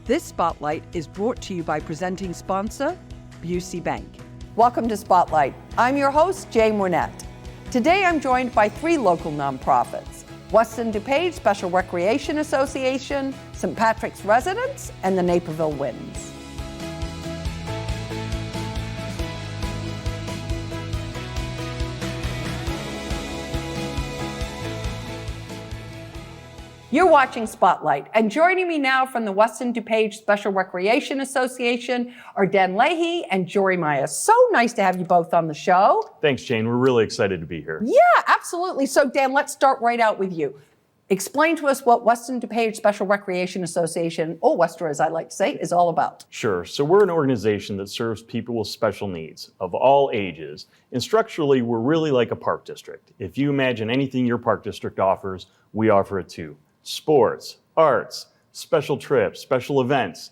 This Spotlight is brought to you by presenting sponsor, Busey Bank. Welcome to Spotlight. I'm your host, Jane Wernette. Today I'm joined by three local nonprofits: Western DuPage Special Recreation Association, St. Patrick's Residents, and the Naperville Winds. You're watching Spotlight, and joining me now from the Western DuPage Special Recreation Association are Dan Leahy and Jory Myers. So nice to have you both on the show. Thanks, Jane. We're really excited to be here. Yeah, absolutely. So Dan, let's start right out with you. Explain to us what Western DuPage Special Recreation Association, or WDSRA as I like to say, is all about. Sure. So we're an organization that serves people with special needs of all ages. And structurally, we're really like a park district. If you imagine anything your park district offers, we offer it too. Sports, arts, special trips, special events.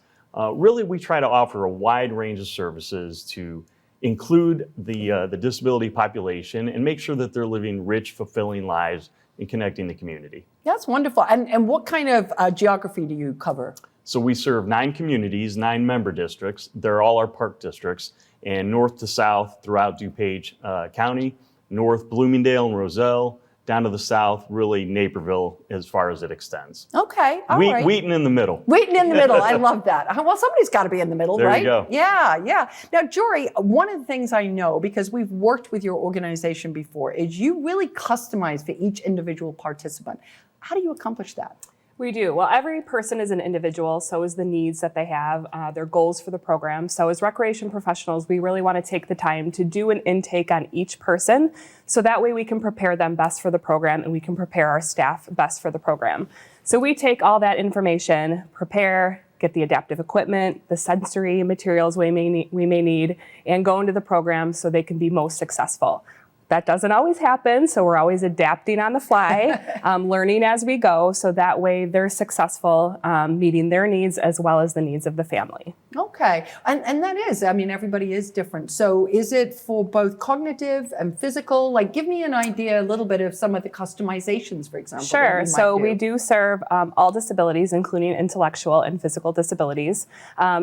Really, we try to offer a wide range of services to include the disability population and make sure that they're living rich, fulfilling lives and connecting the community. That's wonderful. And what kind of geography do you cover? So we serve 9 communities, 9 member districts. They're all our park districts, and north to south throughout DuPage County, north Bloomingdale and Roselle, down to the south, really Naperville as far as it extends. Okay, all right. Wheaton in the middle. Wheaton in the middle, I love that. Well, somebody's got to be in the middle, there right? There you go. Yeah. Now, Jory, one of the things I know, because we've worked with your organization before, is you really customize for each individual participant. How do you accomplish that? We do. Well, every person is an individual, so is the needs that they have, their goals for the program. So as recreation professionals, we really want to take the time to do an intake on each person, so that way we can prepare them best for the program and we can prepare our staff best for the program. So we take all that information, prepare, get the adaptive equipment, the sensory materials we may need, and go into the program so they can be most successful. That doesn't always happen, so we're always adapting on the fly, learning as we go, so that way they're successful, meeting their needs as well as the needs of the family. Okay, and that is, I mean, everybody is different. So is it for both cognitive and physical? Like, give me an idea, a little bit of some of the customizations, for example. Sure, so we do serve all disabilities, including intellectual and physical disabilities.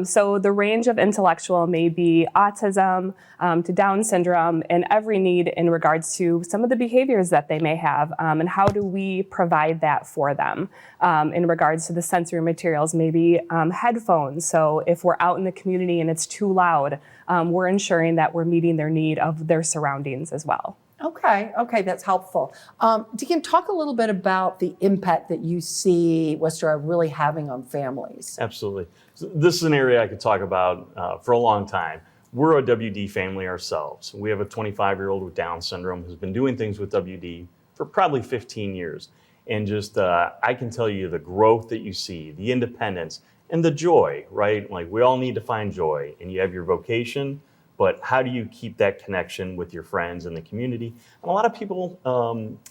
So the range of intellectual may be autism to Down syndrome, and every need in regards to some of the behaviors that they may have, and how do we provide that for them. In regards to the sensory materials, maybe headphones. So if we're out in the community and it's too loud, we're ensuring that we're meeting their need of their surroundings as well. Okay, that's helpful. You can talk a little bit about the impact that you see WDSRA really having on families. Absolutely. So this is an area I could talk about for a long time. We're a WD family ourselves. We have a 25-year-old with Down syndrome who's been doing things with WD for probably 15 years. And just, I can tell you the growth that you see, the independence, and the joy, right? Like, we all need to find joy, and you have your vocation, but how do you keep that connection with your friends and the community? And a lot of people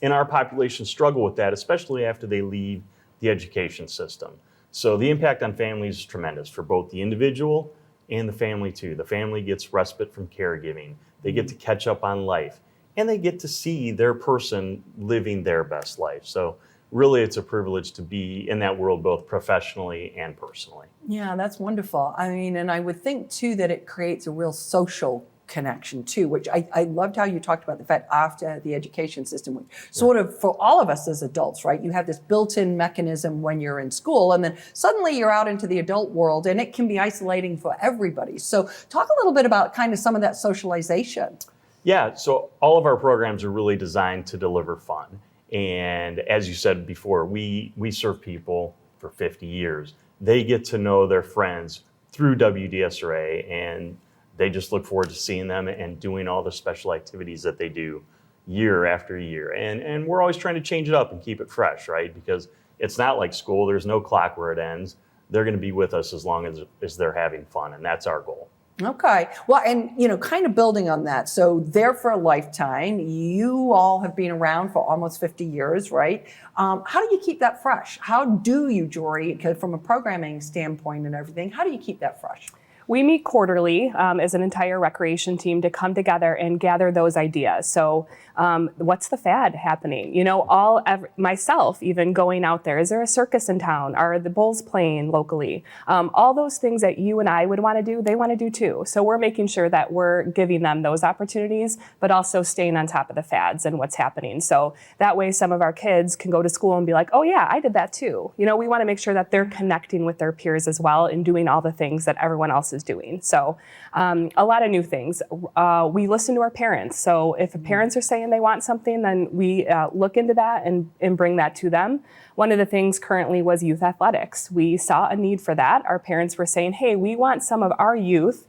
in our population struggle with that, especially after they leave the education system. So the impact on families is tremendous for both the individual and the family too. The family gets respite from caregiving. They get to catch up on life, and they get to see their person living their best life. So really, it's a privilege to be in that world, both professionally and personally. Yeah, that's wonderful. I mean, and I would think too that it creates a real social connection too, which I loved how you talked about the fact after the education system, which sort of for all of us as adults, right? You have this built-in mechanism when you're in school, and then suddenly you're out into the adult world, and it can be isolating for everybody. So talk a little bit about kind of some of that socialization. Yeah, so all of our programs are really designed to deliver fun. And as you said before, we serve people for 50 years. They get to know their friends through WDSRA, and they just look forward to seeing them and doing all the special activities that they do year after year. And we're always trying to change it up and keep it fresh, right? Because it's not like school. There's no clock where it ends. They're going to be with us as long as they're having fun, and that's our goal. Okay. Well, and, kind of building on that. So there for a lifetime, you all have been around for almost 50 years, right? How do you keep that fresh? How do you, Jory, from a programming standpoint and everything, how do you keep that fresh? We meet quarterly as an entire recreation team to come together and gather those ideas. So what's the fad happening? You know, myself even going out there, is there a circus in town? Are the Bulls playing locally? All those things that you and I would want to do, they want to do too. So we're making sure that we're giving them those opportunities, but also staying on top of the fads and what's happening. So that way some of our kids can go to school and be like, oh yeah, I did that too. You know, we want to make sure that they're connecting with their peers as well and doing all the things that everyone else is doing. So a lot of new things. We listen to our parents. So if parents are saying they want something, then we look into that and bring that to them. One of the things currently was youth athletics. We saw a need for that. Our parents were saying, hey, we want some of our youth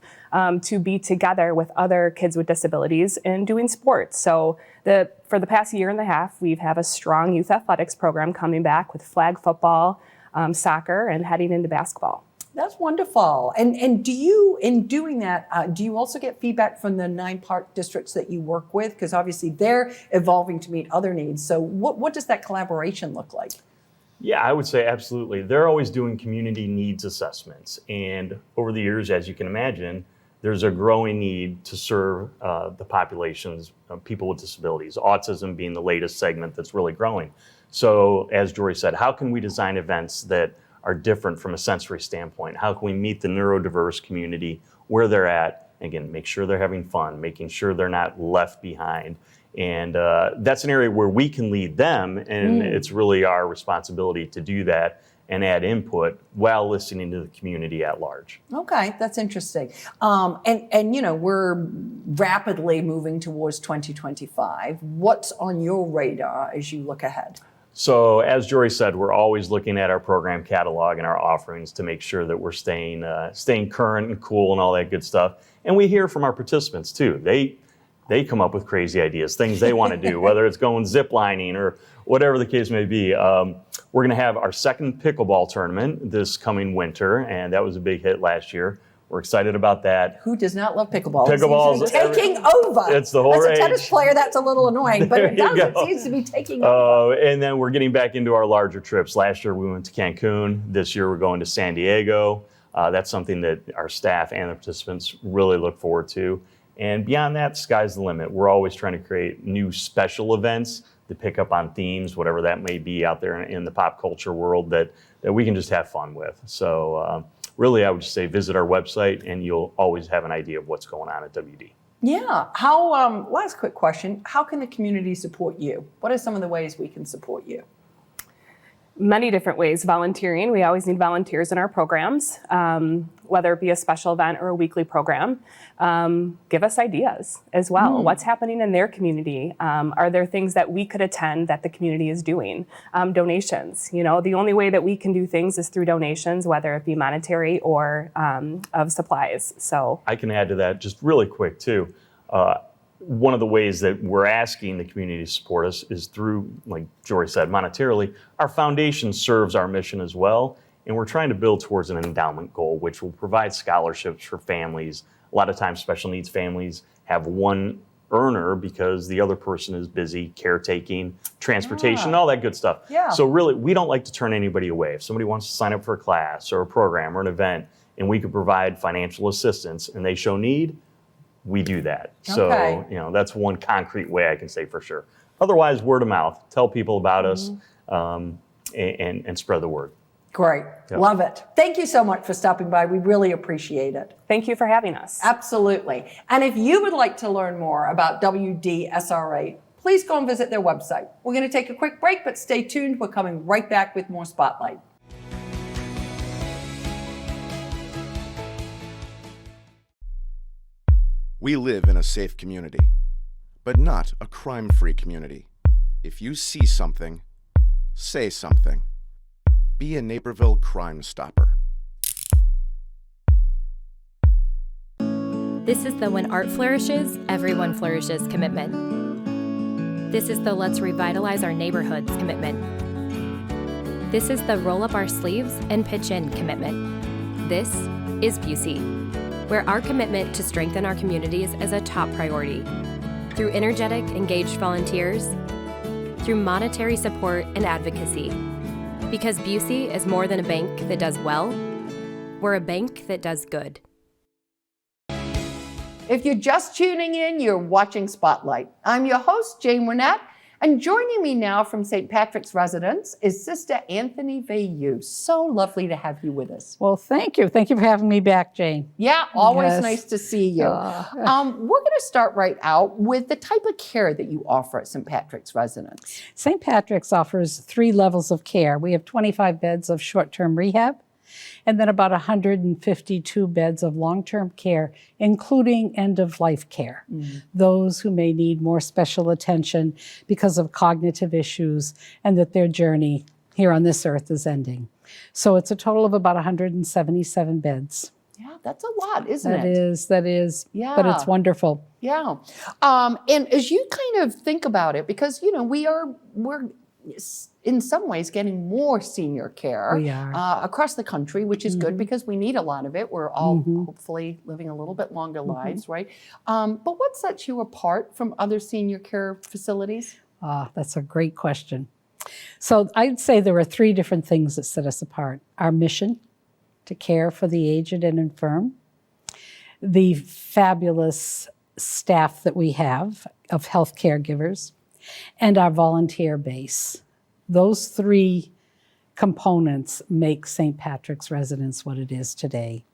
to be together with other kids with disabilities and doing sports. So for the past year and a half, we've had a strong youth athletics program coming back with flag football, soccer, and heading into basketball. That's wonderful. And do you, in doing that, do you also get feedback from the 9 park districts that you work with? Because obviously they're evolving to meet other needs. So what does that collaboration look like? Yeah, I would say absolutely. They're always doing community needs assessments. And over the years, as you can imagine, there's a growing need to serve the populations of people with disabilities, autism being the latest segment that's really growing. So as Jory said, how can we design events that are different from a sensory standpoint? How can we meet the neurodiverse community where they're at? Again, make sure they're having fun, making sure they're not left behind. And that's an area where we can lead them, and it's really our responsibility to do that and add input while listening to the community at large. Okay, that's interesting. And you know, we're rapidly moving towards 2025. What's on your radar as you look ahead? So as Jory said, we're always looking at our program catalog and our offerings to make sure that we're staying current and cool and all that good stuff. And we hear from our participants too. They come up with crazy ideas, things they want to do, whether it's going zip lining or whatever the case may be. We're going to have our second pickleball tournament this coming winter, and that was a big hit last year. We're excited about that. Who does not love pickleball? Pickleball's taking over. It's the whole As a tennis player, that's a little annoying, but it does. It seems to be taking over. And then we're getting back into our larger trips. Last year we went to Cancun. This year we're going to San Diego. That's something that our staff and the participants really look forward to. And beyond that, sky's the limit. We're always trying to create new special events to pick up on themes, whatever that may be out there in the pop culture world that we can just have fun with. So really, I would just say visit our website and you'll always have an idea of what's going on at WD. Yeah. Last quick question. How can the community support you? What are some of the ways we can support you? Many different ways. Volunteering. We always need volunteers in our programs, whether it be a special event or a weekly program. Give us ideas as well. What's happening in their community? Are there things that we could attend that the community is doing? Donations. You know, the only way that we can do things is through donations, whether it be monetary or of supplies. So I can add to that just really quick too. One of the ways that we're asking the community to support us is through, like Jory said, monetarily. Our foundation serves our mission as well, and we're trying to build towards an endowment goal, which will provide scholarships for families. A lot of times special needs families have one earner because the other person is busy caretaking, transportation, all that good stuff. Yeah. So really, we don't like to turn anybody away. If somebody wants to sign up for a class or a program or an event, and we could provide financial assistance and they show need, we do that. So, you know, that's one concrete way I can say for sure. Otherwise, word of mouth. Tell people about us and spread the word. Great. Yep. Love it. Thank you so much for stopping by. We really appreciate it. thank you for having us. Absolutely. And if you would like to learn more about WDSRA, please go and visit their website. We're going to take a quick break, but stay tuned. We're coming right back with more Spotlight. We live in a safe community, but not a crime-free community. If you see something, say something. Be a Naperville Crime Stopper. This is the When Art Flourishes, Everyone Flourishes commitment. This is the Let's Revitalize Our Neighborhoods commitment. This is the Roll Up Our Sleeves and Pitch In commitment. This is Busey, where our commitment to strengthen our communities is a top priority. Through energetic, engaged volunteers, through monetary support and advocacy. Because Busey is more than a bank that does well, we're a bank that does good. If you're just tuning in, you're watching Spotlight. I'm your host, Jane Wernette, and joining me now from St. Patrick's Residence is Sister Anthony Veilleux. So lovely to have you with us. Well, thank you. Thank you for having me back, Jane. Yeah, always Yes. nice to see you. We're going to start right out with the type of care that you offer at St. Patrick's Residence. St. Patrick's offers 3 levels of care. We have 25 beds of short-term rehab, and then about 152 beds of long-term care, including end-of-life care. Those who may need more special attention because of cognitive issues and that their journey here on this earth is ending. So it's a total of about 177 beds. Yeah, that's a lot, isn't That it? is. Yeah. But it's wonderful. Yeah. And as you kind of think about it, because, you know, we're in some ways getting more senior care We are. across the country, which is good because we need a lot of it. We're all hopefully living a little bit longer lives, right? But what sets you apart from other senior care facilities? That's a great question. So I'd say there are 3 different things that set us apart. Our mission to care for the aged and infirm, the fabulous staff that we have of health caregivers, and our volunteer base. Those 3 components make St. Patrick's Residence what it is today.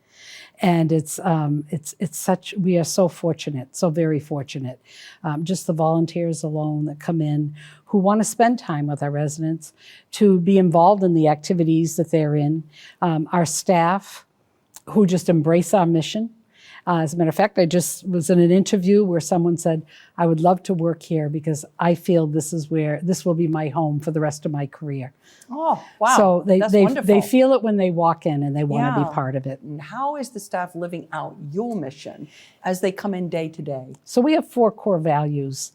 And it's such, we are so fortunate, so very fortunate. Just the volunteers alone that come in who want to spend time with our residents, to be involved in the activities that they're in. Our staff who just embrace our mission. As a matter of fact, I just was in an interview where someone said, I would love to work here because I feel this will be my home for the rest of my career. Oh, wow. So That's wonderful. they feel it when they walk in and they want to Yeah. be part of it. And how is the staff living out your mission as they come in day to day? So we have 4 core values: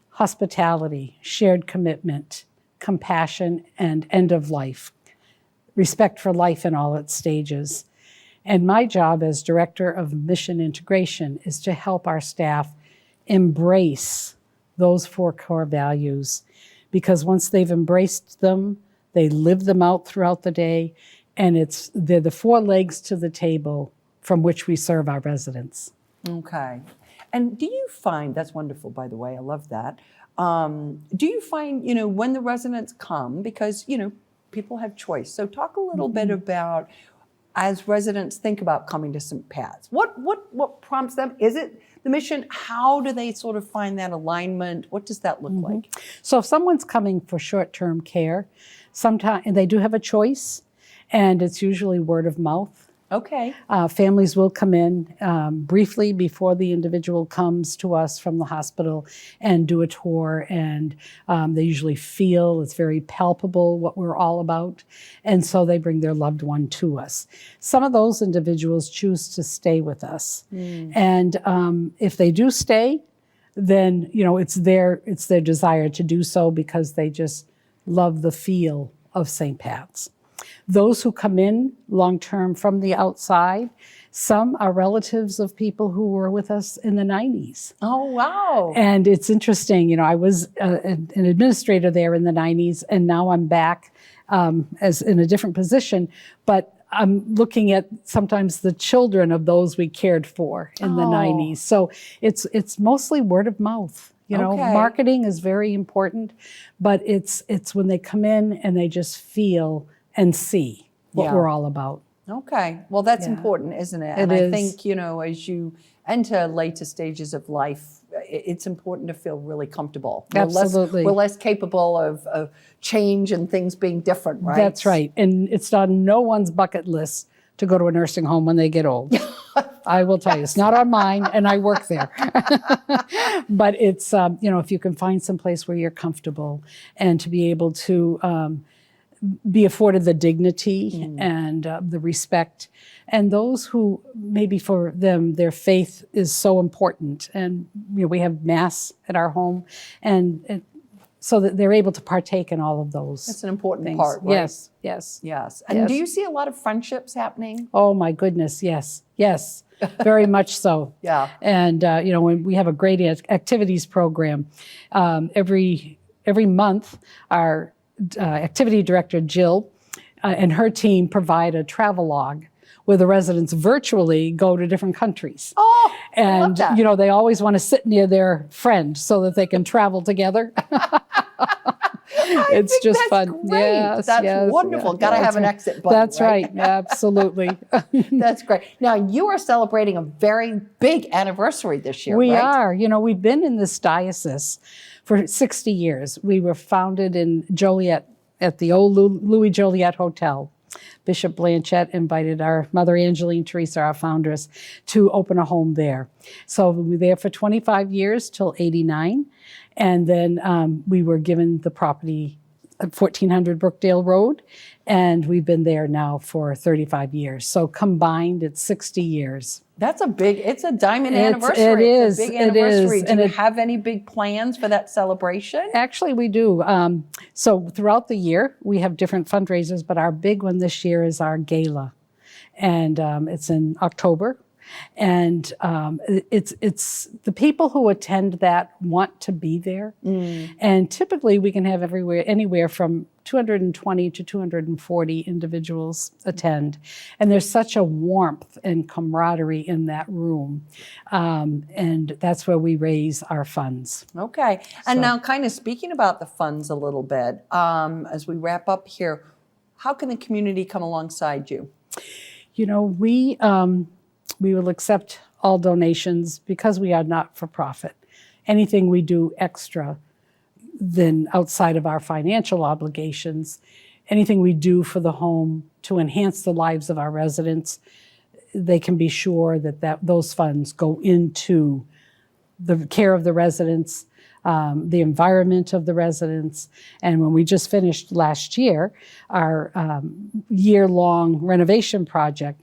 hospitality, shared commitment, compassion, and end of life. Respect for life in all its stages. And my job as Director of Mission Integration is to help our staff embrace those 4 core values, because once they've embraced them, they live them out throughout the day, and they're the 4 legs to the table from which we serve our residents. Okay. And do you find, that's wonderful, by the way, I love that. Do you find, you know, when the residents come, because, you know, people have choice. So talk a little bit about, as residents think about coming to St. Pat's, what prompts them? Is it the mission? How do they sort of find that alignment? What does that look like? So if someone's coming for short-term care, sometimes they do have a choice, and it's usually word of mouth. Okay. Families will come in briefly before the individual comes to us from the hospital and do a tour, and they usually feel it's very palpable what we're all about, and so they bring their loved one to us. Some of those individuals choose to stay with us, and if they do stay, then it's their desire to do so because they just love the feel of St. Pat's. Those who come in long-term from the outside, some are relatives of people who were with us in the 90s. Oh, wow. And it's interesting, I was an administrator there in the 90s, and now I'm back as in a different position, but I'm looking at sometimes the children of those we cared for in the 90s. So it's mostly word of mouth. Okay. Marketing is very important, but it's when they come in and they just feel and see what we're all about. Okay. Well, that's important, isn't it? And It I is. think, as you enter later stages of life, it's important to feel really comfortable. Absolutely. We're less capable of change and things being different, right? That's right. And it's on no one's bucket list to go to a nursing home when they get old. I will tell you, it's not on mine, and I work there. But it's, if you can find some place where you're comfortable and to be able to be afforded the dignity and the respect. And those who, maybe for them, their faith is so important. And we have Mass at our home, and so that they're able to partake in all of those. That's an important things. part, right? Yes. And Yes. do you see a lot of friendships happening? Oh my goodness, yes, very much so. Yeah. And when we have a great activities program, every month our activity director Jill and her team provide a travelogue where the residents virtually go to different countries. Oh, I love And, that. you know, they always want to sit near their friend so that they can travel together. It's think just that's fun. great. Yes, That's yes, wonderful. yeah, Gotta yeah, have an it's- exit button, That's right? right. Absolutely. That's great. Now, you are celebrating a very big anniversary this year, We right? are. You know, we've been in this diocese for 60 years. We were founded in Joliet at the old Louis Joliet Hotel. Bishop Blanchette invited our mother, Angeline Teresa, our foundress, to open a home there. So we were there for 25 years till 89. And then we were given the property at 1400 Brookdale Road. And we've been there now for 35 years. So combined, it's 60 years. That's it's a diamond It's- anniversary. it It's is, a big it anniversary. is, Do and you it- have any big plans for that celebration? Actually, we do. So throughout the year, we have different fundraisers, but our big one this year is our gala. And it's in October. And it's the people who attend that want to be there. And typically we can have anywhere from 220 to 240 individuals attend. And there's such a warmth and camaraderie in that room. And that's where we raise our funds. Okay. And now kind of speaking about the funds a little bit, as we wrap up here, how can the community come alongside you? You know, we will accept all donations because we are not for profit. Anything we do extra than outside of our financial obligations, anything we do for the home to enhance the lives of our residents, they can be sure that those funds go into the care of the residents, the environment of the residents. And when we just finished last year, our year-long renovation project,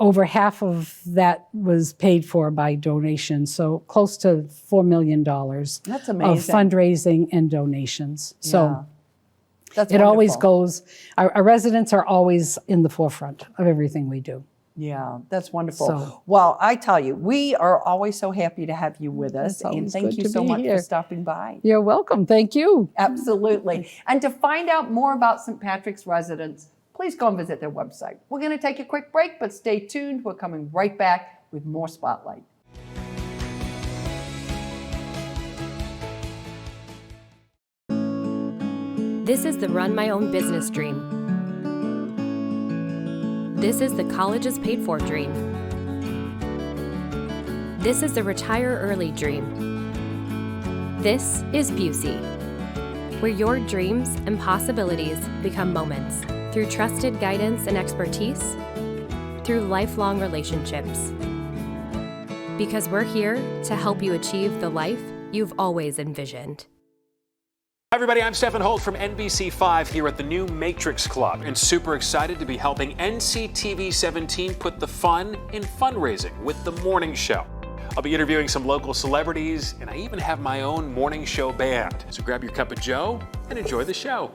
over half of that was paid for by donations, so close to $4 million That's of amazing. fundraising and donations. So That's it always wonderful. goes, our residents are always in the forefront of everything we do. Yeah, that's wonderful. So- Well, I tell you, we are always so happy to have you with us. It's And always thank good you to so be much here. for stopping by. You're welcome. Thank you. Absolutely. And to find out more about St. Patrick's residents, please go and visit their website. We're going to take a quick break, but stay tuned. We're coming right back with more Spotlight. This is the Run My Own Business dream. This is the colleges paid for dream. This is the retire early dream. This is Busey, where your dreams and possibilities become moments through trusted guidance and expertise, through lifelong relationships. Because we're here to help you achieve the life you've always envisioned. Hi everybody, I'm Stephen Holt from NBC5 here at the new Matrix Club and super excited to be helping NCTV 17 put the fun in fundraising with the morning show. I'll be interviewing some local celebrities and I even have my own morning show band. So grab your cup of joe and enjoy the show.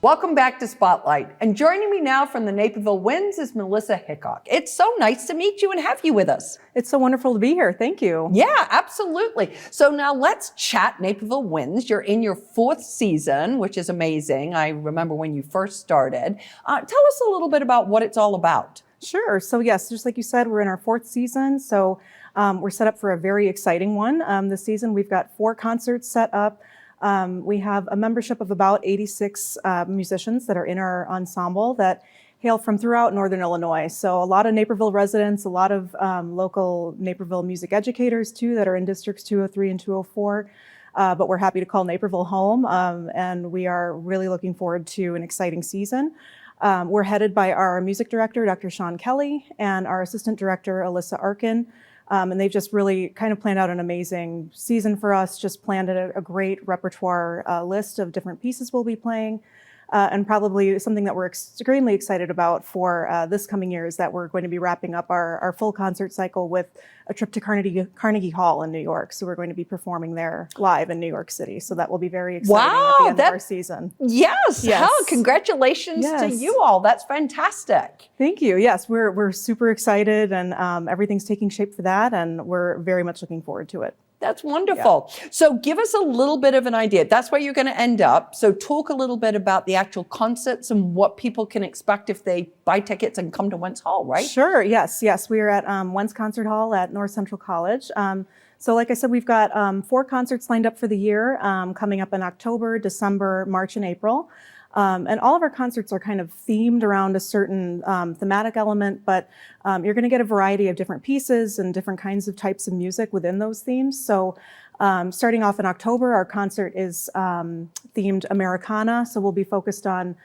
Welcome back to Spotlight. And joining me now from the Naperville Winds is Melissa Hickok. It's so nice to meet you and have you with us. It's so wonderful to be here. Thank you. Yeah, absolutely. So now let's chat Naperville Winds. You're in your 4th season, which is amazing. I remember when you first started. Tell us a little bit about what it's all about. Sure. So yes, just like you said, we're in our 4th season. So we're set up for a very exciting one. This season, we've got 4 concerts set up. We have a membership of about 86 musicians that are in our ensemble that hail from throughout Northern Illinois. So a lot of Naperville residents, a lot of local Naperville music educators too that are in districts 203 and 204. But we're happy to call Naperville home, and we are really looking forward to an exciting season. We're headed by our music director, Dr. Sean Kelly, and our assistant director, Alyssa Arkin. And they've just really kind of planned out an amazing season for us, just planned a great repertoire list of different pieces we'll be playing. And probably something that we're extremely excited about for this coming year is that we're going to be wrapping up our full concert cycle with a trip to Carnegie Hall in New York. So we're going to be performing there live in New York City. So that will be very exciting at the end of our season. Yes. Yes. Congratulations to Yes. you all. That's fantastic. Thank you. Yes, we're super excited, and everything's taking shape for that, and we're very much looking forward to it. That's wonderful. So give us a little bit of an idea. That's where you're going to end up. So talk a little bit about the actual concerts and what people can expect if they buy tickets and come to Wentz Hall, right? Sure. Yes. We are at Wentz Concert Hall at North Central College. So like I said, we've got 4 concerts lined up for the year, coming up in October, December, March, and April. And all of our concerts are kind of themed around a certain thematic element, but you're going to get a variety of different pieces and different kinds of types of music within those themes. So starting off in October, our concert is themed Americana. So we'll be focused on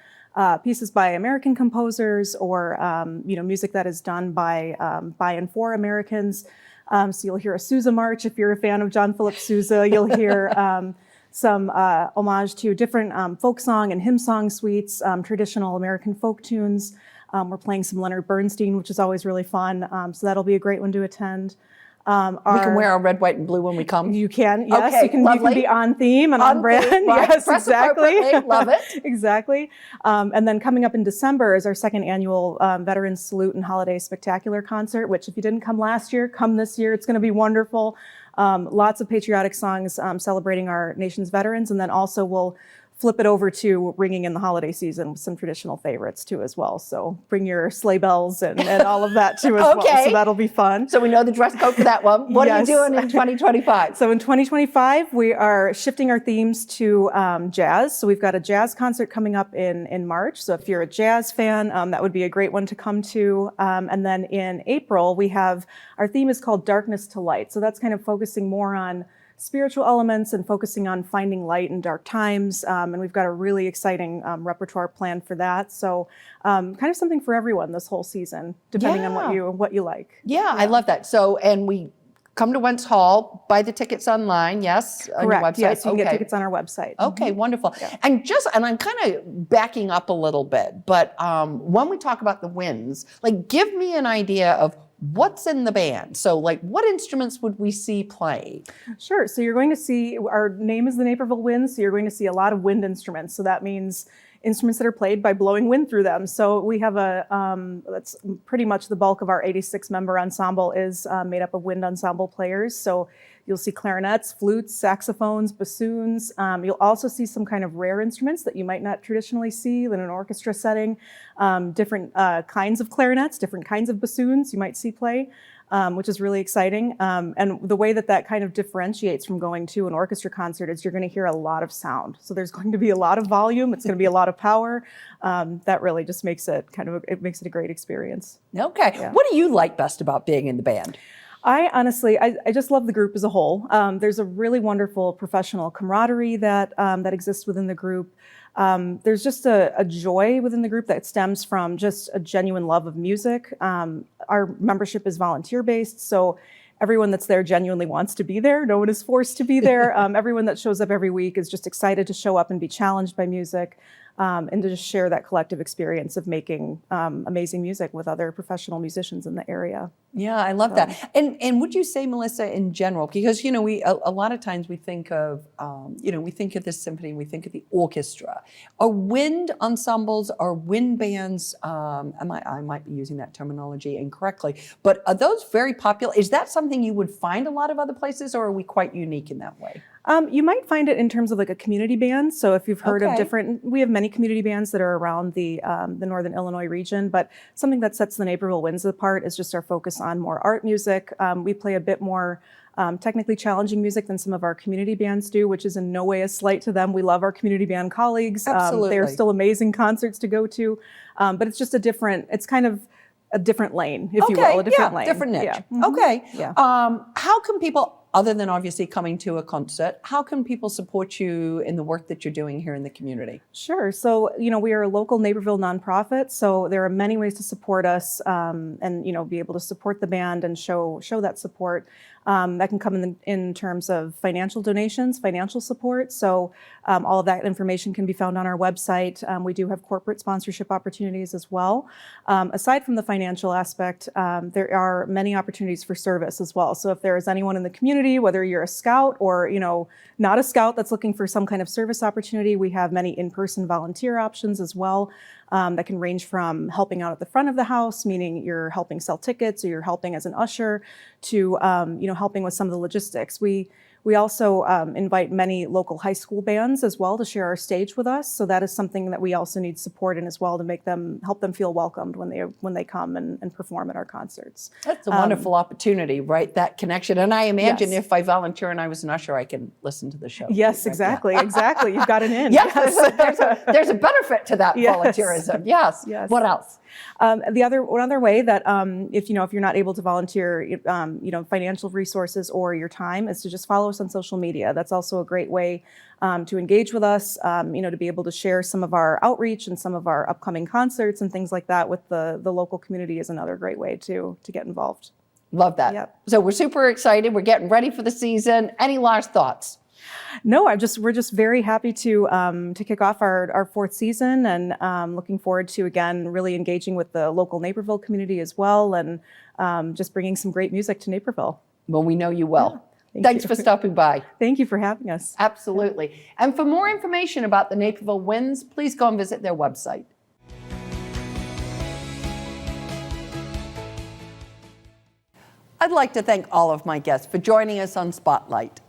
pieces by American composers or music that is done by and for Americans. So you'll hear a Sousa March if you're a fan of John Philip Sousa. You'll hear some homage to different folk song and hymn song suites, traditional American folk tunes. We're playing some Leonard Bernstein, which is always really fun. So that'll be a great one to attend. We can wear our red, white, and blue when we come. You can, yes. Okay, you can be on theme and on brand. Theme, right. Yes, Dress exactly. appropriately. Love it. Exactly. And then coming up in December is our second annual Veterans Salute and Holiday Spectacular concert, which if you didn't come last year, come this year. It's going to be wonderful. Lots of patriotic songs celebrating our nation's veterans. And then also we'll flip it over to ringing in the holiday season with some traditional favorites too as well. So bring your sleigh bells and all of that too as well. So that'll be fun. So we know the dress code for that one. What are you doing in 2025? So in 2025, we are shifting our themes to jazz. So we've got a jazz concert coming up in March. So if you're a jazz fan, that would be a great one to come to. And then in April, our theme is called Darkness to Light. So that's kind of focusing more on spiritual elements and focusing on finding light in dark times. And we've got a really exciting repertoire planned for that. So kind of something for everyone this whole season, depending on what you like. Yeah, I love that. So, and we come to Wentz Hall, buy the tickets online, yes? On your Correct, website? yes, you can get tickets on our website. Okay, wonderful. Yeah. And I'm kind of backing up a little bit, but when we talk about the Winds, like give me an idea of what's in the band. So like what instruments would we see played? Sure, so you're going to see, our name is the Naperville Winds, so you're going to see a lot of wind instruments. So that means instruments that are played by blowing wind through them. So we have that's pretty much the bulk of our 86 member ensemble is made up of wind ensemble players. So you'll see clarinets, flutes, saxophones, bassoons. You'll also see some kind of rare instruments that you might not traditionally see in an orchestra setting. Different kinds of clarinets, different kinds of bassoons you might see play. Which is really exciting. And the way that kind of differentiates from going to an orchestra concert is you're going to hear a lot of sound. So there's going to be a lot of volume. It's going to be a lot of power. That really just makes it a great experience. Okay. Yeah. What do you like best about being in the band? I honestly just love the group as a whole. There's a really wonderful professional camaraderie that exists within the group. There's just a joy within the group that stems from just a genuine love of music. Our membership is volunteer-based, so everyone that's there genuinely wants to be there. No one is forced to be there. Everyone that shows up every week is just excited to show up and be challenged by music. And to just share that collective experience of making amazing music with other professional musicians in the area. Yeah, I love that. And would you say, Melissa, in general, because we a lot of times we think of we think of the symphony, we think of the orchestra. Are wind ensembles, are wind bands? I might be using that terminology incorrectly, but are those very popular? Is that something you would find a lot of other places, or are we quite unique in that way? You might find it in terms of like a community band. So if you've heard of we have many community bands that are around the Northern Illinois region, but something that sets the Naperville Winds apart is just our focus on more art music. We play a bit more technically challenging music than some of our community bands do, which is in no way a slight to them. We love our community band colleagues. Absolutely. They're still amazing concerts to go to, but it's just it's kind of a different lane, if you will, a different lane. Different niche. Yeah. Mm-hmm. Okay. Yeah. How can people, other than obviously coming to a concert, how can people support you in the work that you're doing here in the community? Sure. So, we are a local Naperville nonprofit, so there are many ways to support us and, be able to support the band and show that support. That can come in terms of financial donations, financial support. So all of that information can be found on our website. We do have corporate sponsorship opportunities as well. Aside from the financial aspect, there are many opportunities for service as well. So if there is anyone in the community, whether you're a scout or, not a scout that's looking for some kind of service opportunity, we have many in-person volunteer options as well. that can range from helping out at the front of the house, meaning you're helping sell tickets or you're helping as an usher, to helping with some of the logistics. We also invite many local high school bands as well to share our stage with us. So that is something that we also need support in as well to help them feel welcomed when they come and perform at our concerts. That's a wonderful opportunity, right? That connection. And I imagine Yes. if I volunteer and I was an usher, I can listen to the show. Yes, right? exactly, exactly. You've got an in. Yes, there's a benefit to that Yes. volunteerism. Yes. Yes. What else? One other way that if you're not able to volunteer, financial resources or your time, is to just follow us on social media. That's also a great way to engage with us. To be able to share some of our outreach and some of our upcoming concerts and things like that with the local community is another great way to get involved. Love that. Yep. So we're super excited. We're getting ready for the season. Any last thoughts? No, we're just very happy to kick off our fourth season, and looking forward to, again, really engaging with the local Naperville community as well, and just bringing some great music to Naperville. Well, we know you will. Thank Thanks you. for stopping by. Thank you for having us. Absolutely. And for more information about the Naperville Winds, please go and visit their website. I'd like to thank all of my guests for joining us on Spotlight,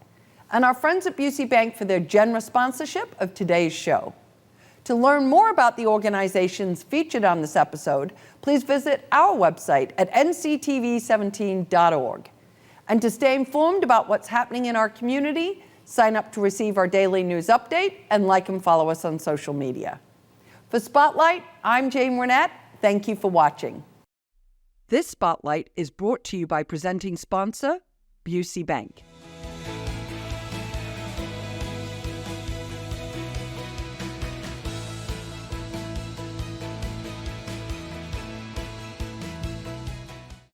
and our friends at Busey Bank for their generous sponsorship of today's show. To learn more about the organizations featured on this episode, please visit our website at nctv17.org. And to stay informed about what's happening in our community, sign up to receive our daily news update and like and follow us on social media. For Spotlight, I'm Jane Wernette. Thank you for watching. This Spotlight is brought to you by presenting sponsor, Busey Bank.